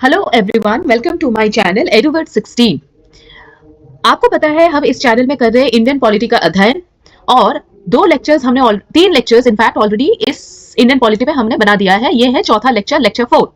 Hello everyone, welcome to my channel एडुवर्ड 16। आपको पता है हम इस चैनल में कर रहे हैं इंडियन पॉलिटी का अध्ययन और तीन लेक्चर्स इनफैक्ट ऑलरेडी इस इंडियन पॉलिटी पे हमने बना दिया है। ये है चौथा लेक्चर, लेक्चर 4।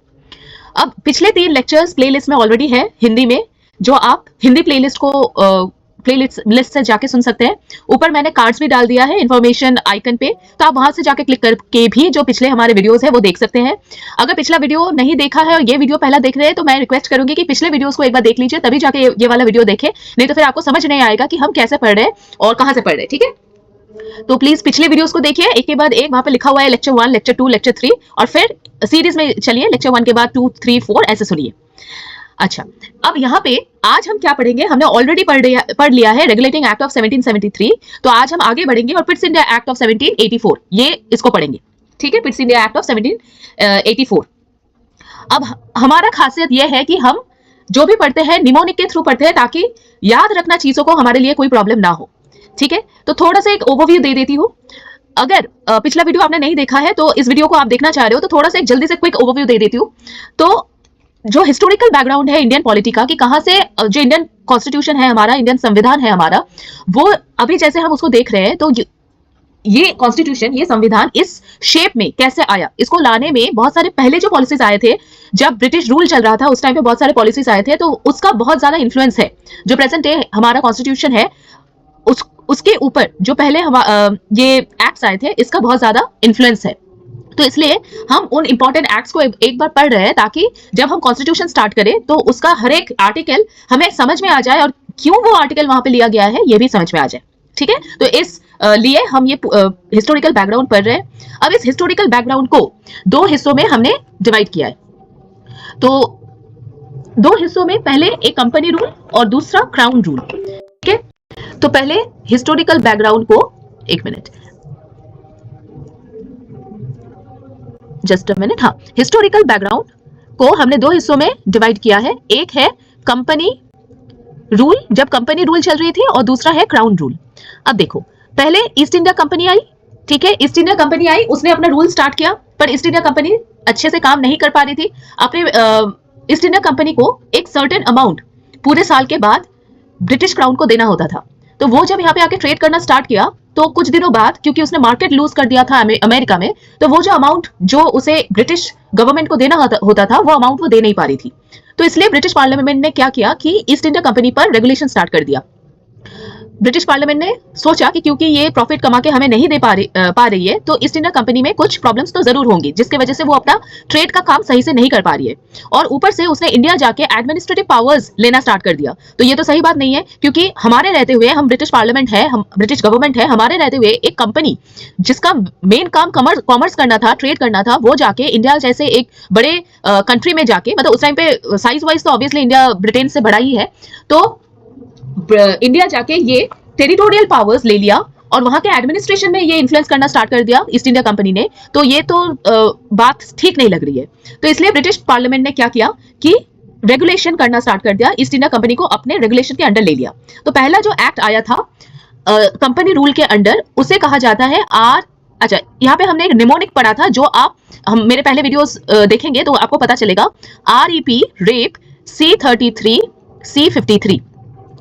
अब पिछले 3 लेक्चर्स प्लेलिस्ट में ऑलरेडी है हिंदी में, जो आप हिंदी प्लेलिस्ट को प्लेलिस्ट से जाके सुन सकते हैं। ऊपर मैंने कार्ड्स भी डाल दिया है इन्फॉर्मेशन आइकन पे, तो आप वहां से जाके क्लिक करके भी जो पिछले हमारे वीडियोस है वो देख सकते हैं। अगर पिछला वीडियो नहीं देखा है और ये वीडियो पहला देख रहे हैं तो मैं रिक्वेस्ट करूंगी कि पिछले वीडियोस को एक बार देख लीजिए, तभी जाके ये वाला वीडियो देखें, नहीं तो फिर आपको समझ नहीं आएगा कि हम कैसे पढ़ रहे हैं और कहां से पढ़ रहे हैं। ठीक है, तो प्लीज पिछले वीडियोस को देखिए, एक के बाद एक। वहां पे लिखा हुआ है लेक्चर 1, लेक्चर 2, लेक्चर 3, और फिर सीरीज में चलिए, लेक्चर 1 के बाद 2, 3, 4 ऐसे सुनिए। अच्छा, अब यहाँ पे आज हम क्या पढ़ेंगे, हमने ऑलरेडी पढ़ लिया है रेगुलेटिंग एक्ट ऑफ 1773, तो आज हम आगे बढ़ेंगे और पिट्स इंडिया एक्ट ऑफ 1784 ये इसको पढ़ेंगे। ठीक है, पिट्स इंडिया एक्ट ऑफ 1784। अब हमारा खासियत यह है कि हम जो भी पढ़ते हैं निमोनिक के थ्रू पढ़ते हैं, ताकि याद रखना चीजों को हमारे लिए कोई प्रॉब्लम ना हो। ठीक है, तो थोड़ा सा एक ओवरव्यू दे देती हूँ। अगर पिछला वीडियो आपने नहीं देखा है तो इस वीडियो को आप देखना चाह रहे हो तो थोड़ा सा एक जल्दी से क्विक ओवरव्यू दे देती हूँ। तो जो हिस्टोरिकल बैकग्राउंड है इंडियन पॉलिटी का, कि कहां से जो इंडियन कॉन्स्टिट्यूशन है हमारा, इंडियन संविधान है हमारा, वो अभी जैसे हम उसको देख रहे हैं, तो ये कॉन्स्टिट्यूशन, ये संविधान इस शेप में कैसे आया, इसको लाने में बहुत सारे पहले जो पॉलिसीज आए थे, जब ब्रिटिश रूल चल रहा था उस टाइम पे बहुत सारे पॉलिसीज आए थे, तो उसका बहुत ज्यादा इन्फ्लुएंस है। जो प्रेजेंट डे हमारा कॉन्स्टिट्यूशन है उसके ऊपर जो पहले ये एक्ट्स आए थे, इसका बहुत ज्यादा इन्फ्लुएंस है। तो इसलिए हम उन इंपॉर्टेंट एक्ट्स को एक बार पढ़ रहे हैं, ताकि जब हम कॉन्स्टिट्यूशन स्टार्ट करें तो उसका हर एक आर्टिकल हमें समझ में आ जाए और क्यों वो आर्टिकल वहां पे लिया गया है ये भी समझ में आ जाए। ठीक है, तो इस लिए हम ये हिस्टोरिकल बैकग्राउंड पढ़ रहे हैं। अब इस हिस्टोरिकल बैकग्राउंड को 2 हिस्सों में हमने डिवाइड किया है। तो 2 हिस्सों में, पहले एक कंपनी रूल और दूसरा क्राउन रूल। ठीक है, तो पहले हिस्टोरिकल बैकग्राउंड को, एक मिनट, जस्ट अ मिनट। हाँ, हिस्टोरिकल बैकग्राउंड को हमने 2 हिस्सों में डिवाइड किया है। एक है कंपनी रूल, जब कंपनी रूल चल रही थी, और दूसरा है क्राउन रूल। अब देखो, पहले ईस्ट इंडिया कंपनी आई। ठीक है, ईस्ट इंडिया कंपनी आई, उसने अपना रूल स्टार्ट किया, पर ईस्ट इंडिया कंपनी अच्छे से काम नहीं कर पा रही थी। अपने ईस्ट इंडिया कंपनी को एक सर्टेन अमाउंट पूरे साल के बाद ब्रिटिश क्राउन को देना होता था। तो वो जब यहाँ पे आके ट्रेड करना स्टार्ट किया, तो कुछ दिनों बाद, क्योंकि उसने मार्केट लूज कर दिया था अमेरिका में, तो वो जो अमाउंट जो उसे ब्रिटिश गवर्नमेंट को देना होता था, वो अमाउंट वो दे नहीं पा रही थी। तो इसलिए ब्रिटिश पार्लियामेंट ने क्या किया कि ईस्ट इंडिया कंपनी पर रेगुलेशन स्टार्ट कर दिया। ब्रिटिश पार्लियामेंट ने सोचा कि क्योंकि ये प्रॉफिट कमा के हमें नहीं दे पा रही है, तो ईस्ट इंडिया कंपनी में कुछ प्रॉब्लम्स तो जरूर होंगी, जिसकी वजह से वो अपना ट्रेड का काम सही से नहीं कर पा रही है। और ऊपर से उसने इंडिया जाके एडमिनिस्ट्रेटिव पावर्स लेना स्टार्ट कर दिया। तो ये तो सही बात नहीं है, क्योंकि हमारे रहते हुए, हम ब्रिटिश पार्लियामेंट है, हम ब्रिटिश गवर्नमेंट है, हमारे रहते हुए एक कंपनी जिसका मेन काम कॉमर्स करना था, ट्रेड करना था, वो जाके इंडिया जैसे एक बड़े कंट्री में जाके, मतलब उस टाइम पे साइज वाइज तो ऑब्वियसली इंडिया ब्रिटेन से बड़ा ही है, तो इंडिया जाके ये टेरिटोरियल पावर्स ले लिया और वहां के एडमिनिस्ट्रेशन में ये इन्फ्लुएंस करना स्टार्ट कर दिया ईस्ट इंडिया कंपनी ने। तो ये तो बात ठीक नहीं लग रही है। तो इसलिए ब्रिटिश पार्लियामेंट ने क्या किया कि रेगुलेशन करना स्टार्ट कर दिया, ईस्ट इंडिया कंपनी को अपने रेगुलेशन के अंडर ले लिया। तो पहला जो एक्ट आया था कंपनी रूल के अंडर, उसे कहा जाता है अच्छा, यहाँ पे हमने एक निमोनिक पढ़ा था, जो हम मेरे पहले वीडियोस देखेंगे तो आपको पता चलेगा। REP rape C33 C53।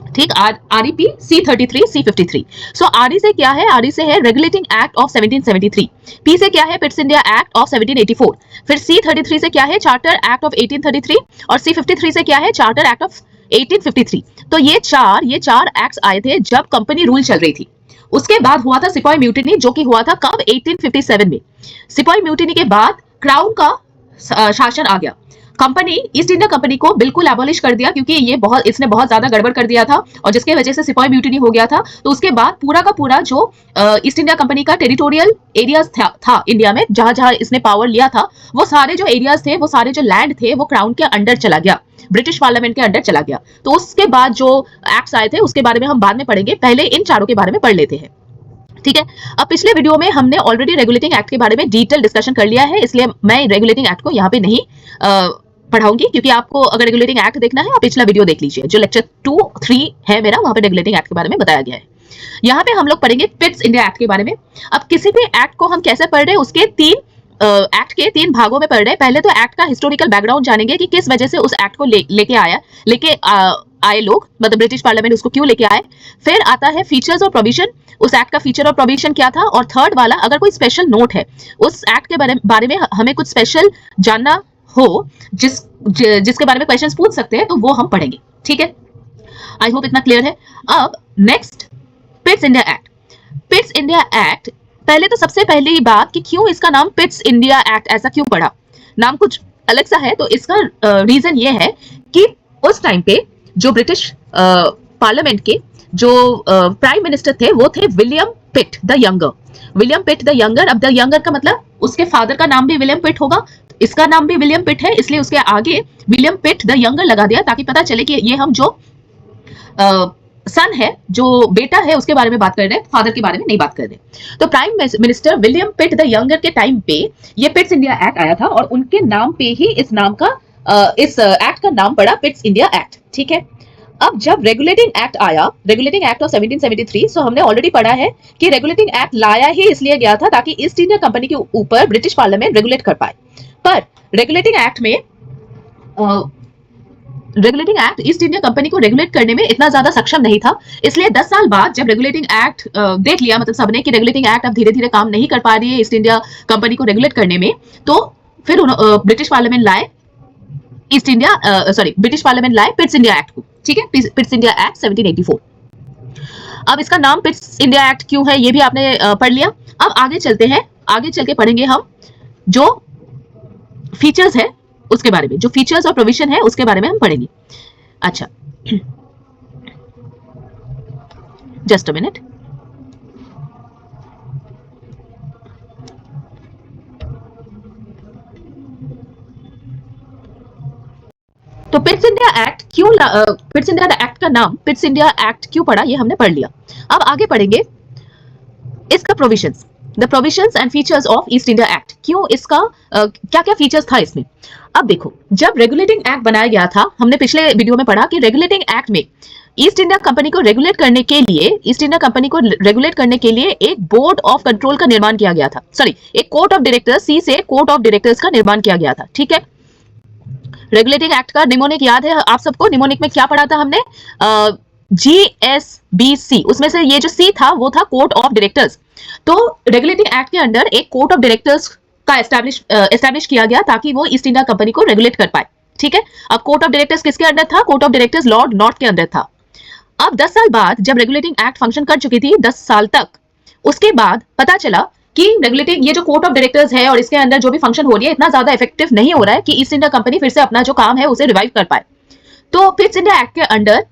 ठीक, REP C33 C53। सो RE से क्या है, RE से है रेगुलेटिंग एक्ट ऑफ 1773। P से क्या है, पिट्स इंडिया एक्ट ऑफ 1784। फिर C33 से क्या है, चार्टर एक्ट ऑफ 1833, और C53 से क्या है, चार्टर एक्ट ऑफ 1853। तो ये चार एक्ट्स आए थे जब कंपनी रूल चल रही थी। उसके बाद हुआ था सिपाही म्यूटिनी, जो कि हुआ था कब, 1857 में। सिपाही म्यूटिनी के बाद क्राउन का शासन आ गया। कंपनी, ईस्ट इंडिया कंपनी को बिल्कुल एबॉलिश कर दिया, क्योंकि इसने बहुत ज्यादा गड़बड़ कर दिया था, और जिसके वजह से सिपाही म्यूटिनी हो गया था। तो उसके बाद पूरा का पूरा जो ईस्ट इंडिया कंपनी का टेरिटोरियल एरियाज था इंडिया में, जहां जहां इसने पावर लिया था, वो सारे जो एरियाज थे, वो सारे जो लैंड थे, वो क्राउन के अंडर चला गया, ब्रिटिश पार्लियामेंट के अंडर चला गया। तो उसके बाद जो एक्ट्स आए थे उसके बारे में हम बाद में पढ़ेंगे, पहले इन चारों के बारे में पढ़ लेते हैं। ठीक है, अब पिछले वीडियो में हमने ऑलरेडी रेगुलेटिंग एक्ट के बारे में डिटेल डिस्कशन कर लिया है, इसलिए मैं रेगुलेटिंग एक्ट को यहाँ पे नहीं पढ़ाऊंगी, क्योंकि आपको अगर रेगुलेटिंग एक्ट देखना है आप पिछला वीडियो देख लीजिए, जो लेक्चर 2, 3 है मेरा, वहां पे रेगुलेटिंग एक्ट के बारे में बताया गया है। यहाँ पे हम लोग पढ़ेंगे पिट्स इंडिया एक्ट के बारे में। अब किसी भी एक्ट को हम कैसे पढ़ रहे हैं, उसके 3 एक्ट के 3 भागों में पढ़ रहे हैं। पहले तो एक्ट का हिस्टोरिकल बैकग्राउंड जानेंगे कि किस वजह से उस एक्ट को लेके आए लोग, मतलब ब्रिटिश पार्लियामेंट उसको क्यों लेके आए। फिर आता है फीचर्स और प्रोविजन, उस एक्ट का फीचर और प्रोविजन क्या था। और थर्ड वाला, अगर कोई स्पेशल नोट है उस एक्ट के बारे में हमें कुछ स्पेशल जानना हो, जिसके बारे में क्वेश्चंस पूछ सकते हैं, तो वो हम पढ़ेंगे। ठीक है, आई होप इतना क्लियर है। अब next, Pitt's India act. Pitt's India act, पहले तो सबसे पहली बात कि क्यों इसका नाम पिट्स इंडिया एक्ट ऐसा क्यों पड़ा, नाम कुछ अलग सा है। तो इसका रीजन ये है कि उस टाइम पे जो ब्रिटिश पार्लियामेंट के जो प्राइम मिनिस्टर थे वो थे William Pitt the Younger. William Pitt the Younger, अब द यंगर का मतलब उसके फादर का नाम भी विलियम पिट होगा, इसका नाम भी विलियम पिट है, इसलिए उसके आगे विलियम पिट द यंगर लगा दिया ताकि पता चले कि ये हम जो सन है, जो बेटा है, उसके बारे में बात कर रहे हैं, फादर के बारे में नहीं बात कर रहे। तो prime minister William Pitt the Younger के टाइम पे ये पिट्स इंडिया एक्ट आया था और उनके नाम पे ही इस एक्ट का नाम पड़ा पिट्स इंडिया एक्ट। ठीक है, अब जब रेगुलेटिंग एक्ट आया, रेगुलेटिंग एक्ट ऑफ 1773, सो हमने ऑलरेडी पढ़ा है कि रेगुलेटिंग एक्ट लाया ही इसलिए गया था ताकि ईस्ट इंडिया कंपनी के ऊपर ब्रिटिश पार्लियामेंट रेगुलेट कर पाए। पर रेगुलेटिंग एक्ट में regulating act east India Company को रेगुलेट करने में इतना ज्यादा सक्षम नहीं था, इसलिए 10 साल बाद जब रेगुलेटिंग एक्ट देख लिया, मतलब सबने कि रेगुलेटिंग एक्ट अब धीरे धीरे काम नहीं कर पा रही है ईस्ट इंडिया कंपनी को रेगुलेट करने में, तो फिर ब्रिटिश पार्लियामेंट लाए ब्रिटिश पार्लियामेंट लाए पिट्स इंडिया एक्ट को। ठीक है, पिट्स इंडिया एक्ट 1784। अब इसका नाम पिट्स इंडिया एक्ट क्यों है ये भी आपने पढ़ लिया। अब आगे चलते हैं, आगे चल के पढ़ेंगे हम जो फीचर्स है उसके बारे में, जो फीचर्स और प्रोविजन है उसके बारे में हम पढ़ेंगे। अच्छा, जस्ट अ मिनट। तो पिट्स इंडिया एक्ट क्यों, पिट्स इंडिया एक्ट का नाम पिट्स इंडिया एक्ट क्यों पड़ा ये हमने पढ़ लिया। अब आगे पढ़ेंगे इसका provisions, the provisions and features of east India act. क्यों इसका क्या क्या फीचर्स था इसमें। अब देखो, जब रेगुलेटिंग एक्ट बनाया गया था, हमने पिछले वीडियो में पढ़ा कि रेगुलेटिंग एक्ट में ईस्ट इंडिया कंपनी को रेगुलेट करने के लिए एक बोर्ड ऑफ कंट्रोल का निर्माण किया गया था, सॉरी एक कोर्ट ऑफ डायरेक्टर्स, सी से कोर्ट ऑफ डायरेक्टर्स का निर्माण किया गया था। ठीक है, रेगुलेटिंग एक्ट का निमोनिक याद है आप सबको, निमोनिक में क्या पढ़ा था हमने, GSBC, उसमें से ये जो सी था वो था कोर्ट ऑफ डायरेक्टर्स। तो रेगुलेटिंग एक्ट के अंडर एक कोर्ट ऑफ डायरेक्टर्स का एस्टैब्लिश किया गया ताकि वो ईस्ट इंडिया कंपनी को रेगुलेट कर पाए। ठीक है, अब कोर्ट ऑफ डायरेक्टर्स किसके अंडर था, court of directors Lord north के अंदर था। अब 10 साल बाद जब रेगुलेटिंग एक्ट फंक्शन कर चुकी थी 10 साल तक, उसके बाद पता चला कि रेगुलेटिंग ये जो कोर्ट ऑफ डायरेक्टर्स है और इसके अंदर जो भी फंक्शन हो रही है इतना ज्यादा इफेक्टिव नहीं हो रहा है कि ईस्ट इंडिया कंपनी फिर से अपना जो काम है उसे रिवाइव कर पाए। तो पिट्स इंडिया एक्ट के अंडर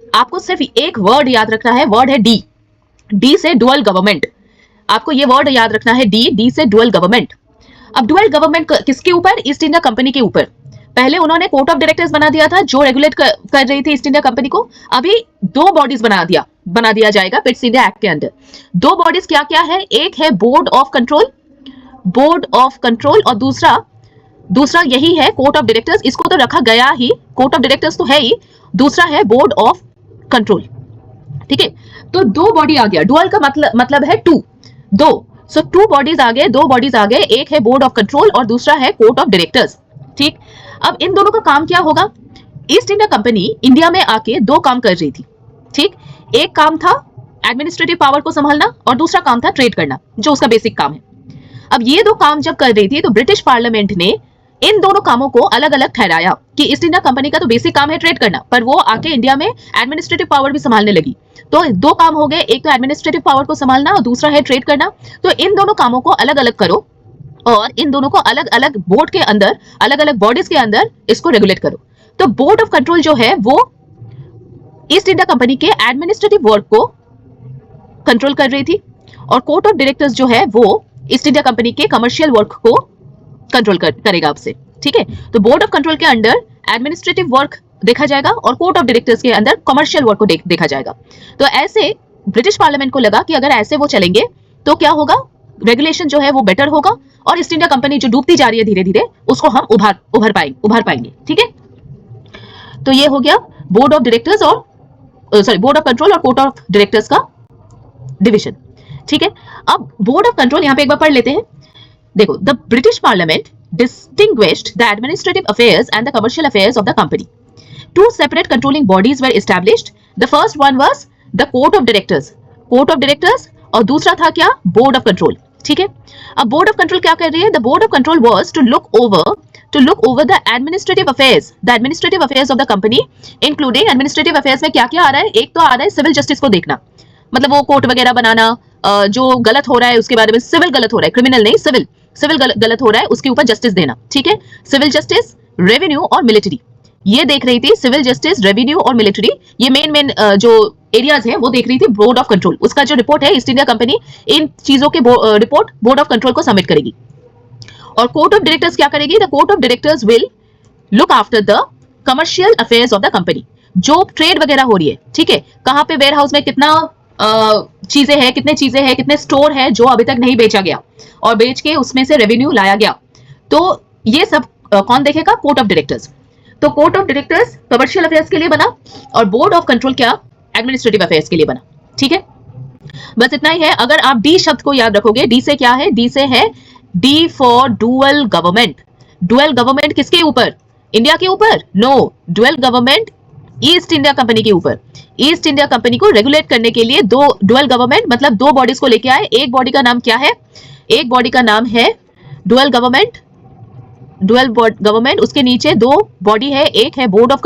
आपको सिर्फ एक वर्ड याद रखना है, वर्ड है डी, डी से डुअल गवर्नमेंट। आपको ये वर्ड याद रखना है, डी से डुअल गवर्नमेंट। अब डुअल गवर्नमेंट किसके ऊपर, ईस्ट इंडिया कंपनी के ऊपर। पहले उन्होंने कोर्ट ऑफ डायरेक्टर्स बना दिया था जो रेगुलेट कर रही थी ईस्ट इंडिया कंपनी को, अभी 2 बॉडीज बना दिया जाएगा पिट्स इंडिया एक्ट के अंदर। 2 बॉडीज क्या क्या है, एक है बोर्ड ऑफ कंट्रोल और दूसरा यही है कोर्ट ऑफ डायरेक्टर्स। इसको तो रखा गया ही, कोर्ट ऑफ डायरेक्टर्स तो है ही, दूसरा है बोर्ड ऑफ कंट्रोल। ठीक है, तो 2 बॉडी आ गया, डुअल का मतलब है 2, सो 2 बॉडीज आ गए, 2 बॉडीज आ गए, एक है बोर्ड ऑफ कंट्रोल और दूसरा है कोर्ट ऑफ डायरेक्टर्स। ठीक, अब इन दोनों का काम क्या होगा, ईस्ट इंडिया कंपनी इंडिया में आके 2 काम कर रही थी। ठीक, एक काम था एडमिनिस्ट्रेटिव पावर को संभालना और दूसरा काम था ट्रेड करना, जो उसका बेसिक काम है। अब ये 2 काम जब कर रही थी तो ब्रिटिश पार्लियामेंट ने इन दोनों कामों को अलग अलग ठहराया कि ईस्ट इंडिया कंपनी का तो बेसिक काम है ट्रेड करना, पर वो आके इंडिया में एडमिनिस्ट्रेटिव पावर भी संभालने लगी। तो 2 काम हो गए, एक तो एडमिनिस्ट्रेटिव पावर को संभालना और दूसरा है ट्रेड करना। तो इन दोनों कामों को अलग अलग करो और इन दोनों को अलग अलग बोर्ड के अंदर, अलग अलग बॉडीज के अंदर इसको रेगुलेट करो। तो बोर्ड ऑफ कंट्रोल जो है वो ईस्ट इंडिया कंपनी के एडमिनिस्ट्रेटिव वर्क को कंट्रोल कर रही थी और कोर्ट ऑफ डायरेक्टर्स जो है वो ईस्ट इंडिया कंपनी के कमर्शियल वर्क को कंट्रोल करेगा आपसे। ठीक है, तो बोर्ड ऑफ कंट्रोल के अंडर एडमिनिस्ट्रेटिव वर्क देखा जाएगा और कोर्ट ऑफ डायरेक्टर्स के अंदर कमर्शियल वर्क को देखा जाएगा। तो ऐसे ब्रिटिश पार्लियामेंट को लगा कि अगर ऐसे वो चलेंगे तो क्या होगा, रेगुलेशन जो है वो बेटर होगा और ईस्ट इंडिया कंपनी जो डूबती जा रही है धीरे धीरे उसको हम उभर पाएंगे। ठीक है, तो ये हो गया बोर्ड ऑफ डायरेक्टर्स और बोर्ड ऑफ कंट्रोल और कोर्ट ऑफ डायरेक्टर्स का डिवीजन। ठीक है, अब बोर्ड ऑफ कंट्रोल यहां पे एक बार पढ़ लेते हैं। देखो, the British parliament distinguished the administrative affairs and the commercial affairs of the company. Two separate controlling bodies were established. The first one was the court of directors. Court of directors और दूसरा था क्या? Board of control. ठीक है. अब board of control क्या कर रही है? The board of control was to look over the administrative affairs of the company, including administrative affairs में क्या क्या आ रहा है? एक तो आ रहा है civil justice को देखना, मतलब वो कोर्ट वगैरह बनाना, जो गलत हो रहा है उसके बारे में, सिविल गलत हो रहा है, क्रिमिनल नहीं, सिविल गलत हो रहा है उसके ऊपर जस्टिस देना. ठीक है. सिविल जस्टिस, रेवेन्यू और मिलिट्री, ये देख रही थी. सिविल जस्टिस, रेवेन्यू और मिलिट्री, ये मेन जो एरियाज है वो देख रही थी बोर्ड ऑफ कंट्रोल. उसका जो रिपोर्ट है, ईस्ट इंडिया कंपनी इन चीजों के रिपोर्ट बोर्ड ऑफ कंट्रोल को सबमिट करेगी. और कोर्ट ऑफ डायरेक्टर्स क्या करेगी? The court of directors will look after the commercial affairs of the company. जो ट्रेड वगैरह हो रही है, ठीक है, कहां पे वेयर हाउस में कितना चीजें हैं, कितने चीजें हैं, कितने स्टोर है जो अभी तक नहीं बेचा गया और बेच के उसमें से रेवेन्यू लाया गया, तो ये सब कौन देखेगा? Court of directors. तो court of directors commercial affairs के लिए बना और बोर्ड ऑफ कंट्रोल क्या? एडमिनिस्ट्रेटिव अफेयर्स के लिए बना. ठीक है, बस इतना ही है. अगर आप डी शब्द को याद रखोगे, डी से क्या है? डी से है D for dual government. Dual government किसके ऊपर? इंडिया के ऊपर? No, dual government East India Company के ऊपर. ईस्ट इंडिया कंपनी को रेगुलेट करने के लिए दो डुअल गवर्नमेंट, मतलब दो बॉडीज को लेके आए. एक बॉडी का नाम क्या है? एक बॉडी का नाम है डुअल गवर्नमेंट. उसके नीचे दो बॉडी है, एक है बोर्ड ऑफ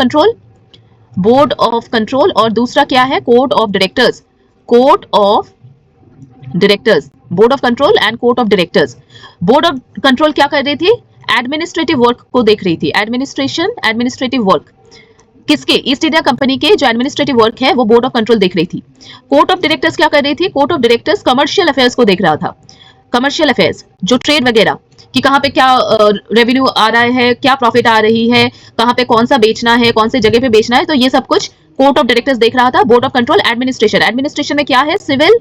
कंट्रोल और दूसरा क्या है? Court of directors. Board of control and court of directors. Board of control क्या कर रही थी? एडमिनिस्ट्रेटिव वर्क को देख रही थी. एडमिनिस्ट्रेटिव वर्क किसके? ईस्ट इंडिया कंपनी के जो एडमिनिस्ट्रेटिव वर्क है वो बोर्ड ऑफ कंट्रोल देख रही थी. कोर्ट ऑफ डायरेक्टर्स क्या कर रही थी? Court of directors commercial affairs को देख रहा था. कमर्शियल अफेयर्स, जो ट्रेड वगैरह कि कहाँ पे क्या रेवेन्यू आ रहा है, क्या प्रॉफिट आ रही है, कहाँ पे कौन सा बेचना है, कौन से जगह पे बेचना है, तो ये सब कुछ कोर्ट ऑफ डायरेक्टर्स देख रहा था. बोर्ड ऑफ कंट्रोल एडमिनिस्ट्रेशन में क्या है? सिविल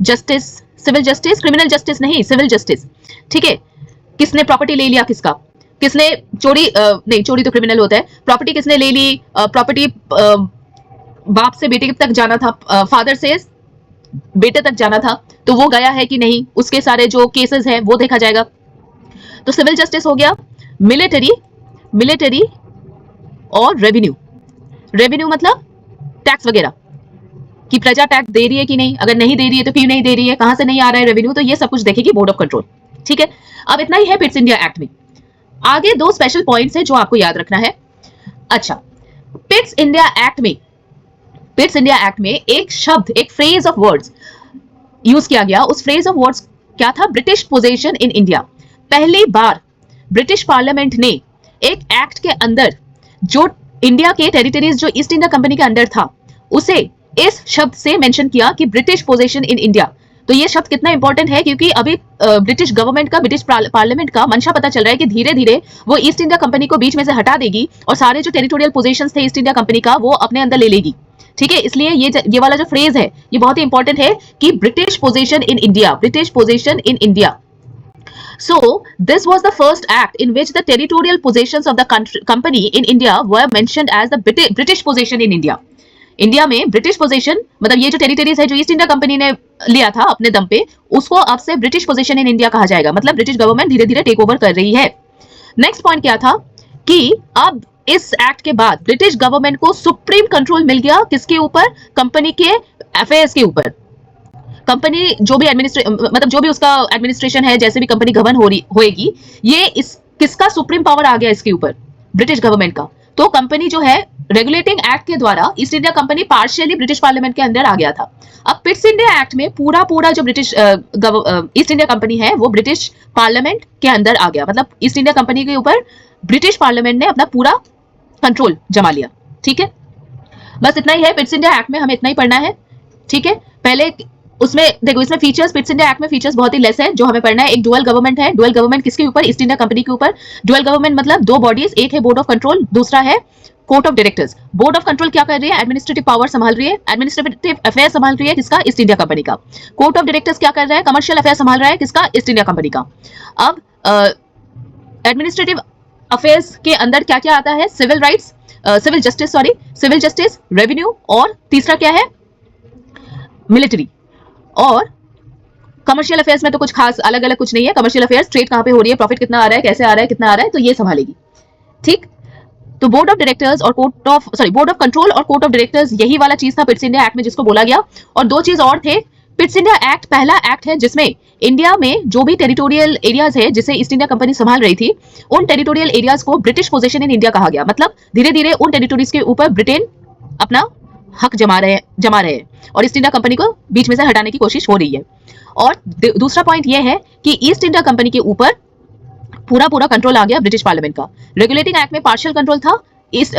जस्टिस, क्रिमिनल जस्टिस नहीं, सिविल जस्टिस. ठीक है. किसने प्रॉपर्टी ले लिया, किसका, किसने चोरी नहीं, चोरी तो क्रिमिनल होता है. प्रॉपर्टी किसने ले ली, प्रॉपर्टी बाप से बेटे तक जाना था, फादर से बेटे तक जाना था, तो वो गया है कि नहीं, उसके सारे जो केसेस हैं वो देखा जाएगा. तो सिविल जस्टिस हो गया. मिलिटरी और रेवेन्यू मतलब टैक्स वगैरह कि प्रजा टैक्स दे रही है कि नहीं, अगर नहीं दे रही है तो क्यों नहीं दे रही है, कहां से नहीं आ रहा है रेवेन्यू, तो ये सब कुछ देखेगी बोर्ड ऑफ कंट्रोल. ठीक है. अब इतना ही है पिट्स इंडिया एक्ट में. आगे दो स्पेशल पॉइंट्स हैं जो आपको याद रखना है. अच्छा, पिट्स इंडिया एक्ट में एक शब्द, एक फ्रेज ऑफ वर्ड्स यूज किया गया. उस फ्रेज ऑफ वर्ड्स क्या था? British possession in India. पहली बार ब्रिटिश पार्लियामेंट ने एक एक्ट के अंदर जो इंडिया के टेरिटरीज जो ईस्ट इंडिया कंपनी के अंदर था उसे इस शब्द से मेंशन किया कि ब्रिटिश पोजेशन इन इंडिया. तो ये शब्द कितना इंपॉर्टेंट है, क्योंकि अभी ब्रिटिश गवर्नमेंट का, ब्रिटिश पार्लियामेंट का मंशा पता चल रहा है कि धीरे धीरे वो ईस्ट इंडिया कंपनी को बीच में से हटा देगी और सारे जो टेरिटोरियल पोजीशंस थे ईस्ट इंडिया कंपनी का वो अपने अंदर ले लेगी. ठीक है. इसलिए ये वाला जो फ्रेज है ये बहुत ही इंपॉर्टेंट है कि British position in India. So this was the first act in which the territorial possessions of the company in India were mentioned as the British possession in India. India में British position, मतलब ये जो territories है जो east India company ने लिया था अपने दम पे, उसको अब से ब्रिटिश पोजीशन इन इंडिया कहा जाएगा. मतलब ब्रिटिश गवर्नमेंट धीरे धीरे टेक ओवर कर रही है. नेक्स्ट पॉइंट क्या था कि अब इस एक्ट के बाद ब्रिटिश गवर्नमेंट को सुप्रीम कंट्रोल मिल गया. किसके ऊपर? कंपनी के अफेयर्स के ऊपर. कंपनी जो भी मतलब जो भी उसका एडमिनिस्ट्रेशन है, जैसे भी कंपनी गवर्न होएगी, ये किसका सुप्रीम पावर आ गया इसके ऊपर? ब्रिटिश गवर्नमेंट का. तो कंपनी जो है रेगुलेटिंग एक्ट के द्वारा east India company partially British parliament के अंदर आ गया था. अब पिट्स इंडिया एक्ट में पूरा जो ब्रिटिश ईस्ट इंडिया कंपनी है वो ब्रिटिश पार्लियामेंट के अंदर आ गया. मतलब ईस्ट इंडिया कंपनी के ऊपर ब्रिटिश पार्लियामेंट ने अपना पूरा कंट्रोल जमा लिया. ठीक है. बस इतना ही है पिट्स इंडिया एक्ट में, हमें इतना ही पढ़ना है. ठीक है. पहले उसमें देखो, इसमें फीचर्स, पिट्स इंडिया एक्ट में फीचर्स बहुत ही लेस है. जो हमें पढ़ना है, एक डुअल गवर्नमेंट है. डुअल गवर्नमेंट किसके ऊपर? ईस्ट इंडिया कंपनी के ऊपर. डुअल गवर्नमेंट मतलब दो बॉडीज, एक है बोर्ड ऑफ कंट्रोल, दूसरा है court of directors. Board of control क्या कर रही है? एडमिनिस्ट्रेटिव पावर संभाल रही है, एडमिनिस्ट्रेटिव अफेयर संभाल रही है. किसका? ईस्ट इंडिया कंपनी का. कोर्ट ऑफ डायरेक्टर्स क्या कर रहा है? कमर्शियल अफेयर संभाल रहा है. किसका? ईस्ट इंडिया कंपनी का. अब एडमिनिस्ट्रेटिव अफेयर्स के अंदर क्या क्या आता है? सिविल जस्टिस, रेवेन्यू और तीसरा क्या है? मिलिट्री. और कमर्शियल अफेयर्स में तो कुछ खास अलग अलग कुछ नहीं है। कमर्शियल अफेयर्स ट्रेड कहाँ पे हो रही है, प्रॉफिट कितना आ रहा है, कैसे आ रहा है, कितना आ रहा है, तो ये संभालेगी। ठीक, तो बोर्ड ऑफ डायरेक्टर्स और बोर्ड ऑफ कंट्रोल और कोर्ट ऑफ डायरेक्टर्स, यही वाला चीज था पिट्स इंडिया एक्ट में जिसको बोला गया। और दो चीज और थे। पिट्स इंडिया एक्ट पहला एक्ट है जिसमें इंडिया में जो भी टेरिटोरियल एरियाज है जिसे ईस्ट इंडिया कंपनी संभाल रही थी, उन टेरिटोरियल एरियाज को ब्रिटिश पोजीशन इन इंडिया कहा गया। मतलब धीरे धीरे उन टेरिटोरीज के ऊपर ब्रिटेन अपना हक जमा रहे हैं और ईस्ट इंडिया कंपनी को बीच में से हटाने की कोशिश हो रही है। और दूसरा पॉइंट यह है कि ईस्ट इंडिया कंपनी के ऊपर पूरा कंट्रोल आ गया ब्रिटिश पार्लियामेंट का। रेगुलेटिंग एक्ट में पार्शियल कंट्रोल था,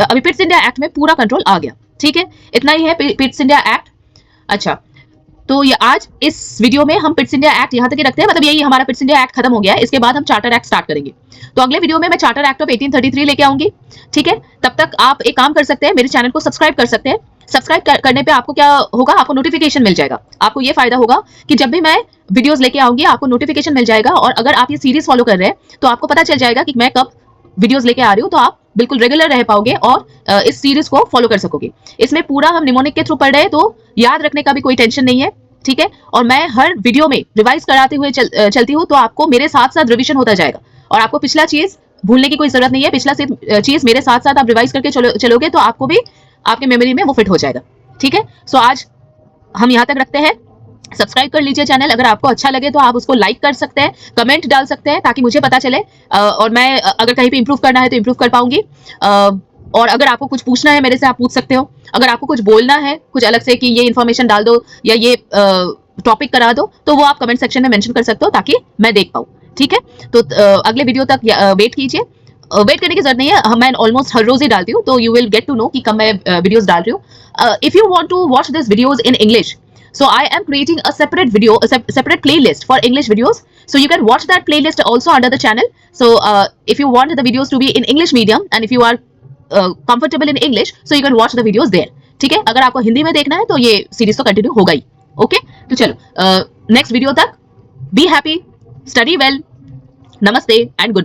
अभी पिट्स इंडिया एक्ट में पूरा कंट्रोल आ गया। ठीक है, इतना ही है पिट्स इंडिया एक्ट। अच्छा, तो ये आज इस वीडियो में हम पिट्स इंडिया एक्ट यहां तक ही रखते हैं, मतलब यही हमारा पिट्स इंडिया एक्ट खत्म हो गया है। इसके बाद हम चार्टर एक्ट स्टार्ट करेंगे। तो अगले वीडियो में मैं चार्टर एक्ट ऑफ 1833 लेके आऊंगी। ठीक है, तब तक आप एक काम कर सकते हैं, मेरे चैनल को सब्सक्राइब कर सकते हैं। सब्सक्राइब करने पे आपको क्या होगा, आपको नोटिफिकेशन मिल जाएगा। आपको ये फायदा होगा कि जब भी मैं वीडियोस लेके आऊंगी आपको नोटिफिकेशन मिल जाएगा। और अगर आप ये सीरीज फॉलो कर रहे हैं तो आपको पता चल जाएगा कि मैं कब वीडियोस लेके आ रही हूँ, तो आप बिल्कुल रेगुलर रह पाओगे और इस सीरीज को फॉलो कर सकोगे। इसमें पूरा हम निमोनिक के थ्रू पढ़ रहे हैं, तो याद रखने का भी कोई टेंशन नहीं है। ठीक है, और मैं हर वीडियो में रिवाइज कराते हुए चलती हूँ, तो आपको मेरे साथ साथ रिविजन होता जाएगा और आपको पिछला चीज भूलने की कोई जरूरत नहीं है। पिछला चीज मेरे साथ साथ आप रिवाइज करके चलोगे तो आपको भी आपके मेमोरी में वो फिट हो जाएगा। ठीक है, सो आज हम यहाँ तक रखते हैं। सब्सक्राइब कर लीजिए चैनल, अगर आपको अच्छा लगे तो आप उसको लाइक कर सकते हैं, कमेंट डाल सकते हैं ताकि मुझे पता चले और मैं अगर कहीं पे इंप्रूव करना है तो इंप्रूव कर पाऊंगी। और अगर आपको कुछ पूछना है मेरे से आप पूछ सकते हो। अगर आपको कुछ बोलना है कुछ अलग से कि ये इन्फॉर्मेशन डाल दो या ये टॉपिक करा दो, तो वो आप कमेंट सेक्शन में मेंशन कर सकते हो ताकि मैं देख पाऊँ। ठीक है, तो अगले वीडियो तक वेट कीजिए। वेट करने की जरूरत नहीं है, मैं ऑलमोस्ट हर रोज ही डालती हूँ, तो you will get to know कि कब मैं वीडियोस डाल रही हूँ। If you want to watch this videos in English, so I am creating a separate video, a separate playlist for English videos, so you can watch that playlist also under the channel. So if you want the videos to be in English medium and if you are comfortable in English, so you can watch the videos there. ठीक है, अगर आपको हिंदी में देखना है तो ये series तो कंटिन्यू होगा ही। ओके, तो चलो नेक्स्ट वीडियो तक बी हैप्पी, स्टडी वेल, नमस्ते एंड गुड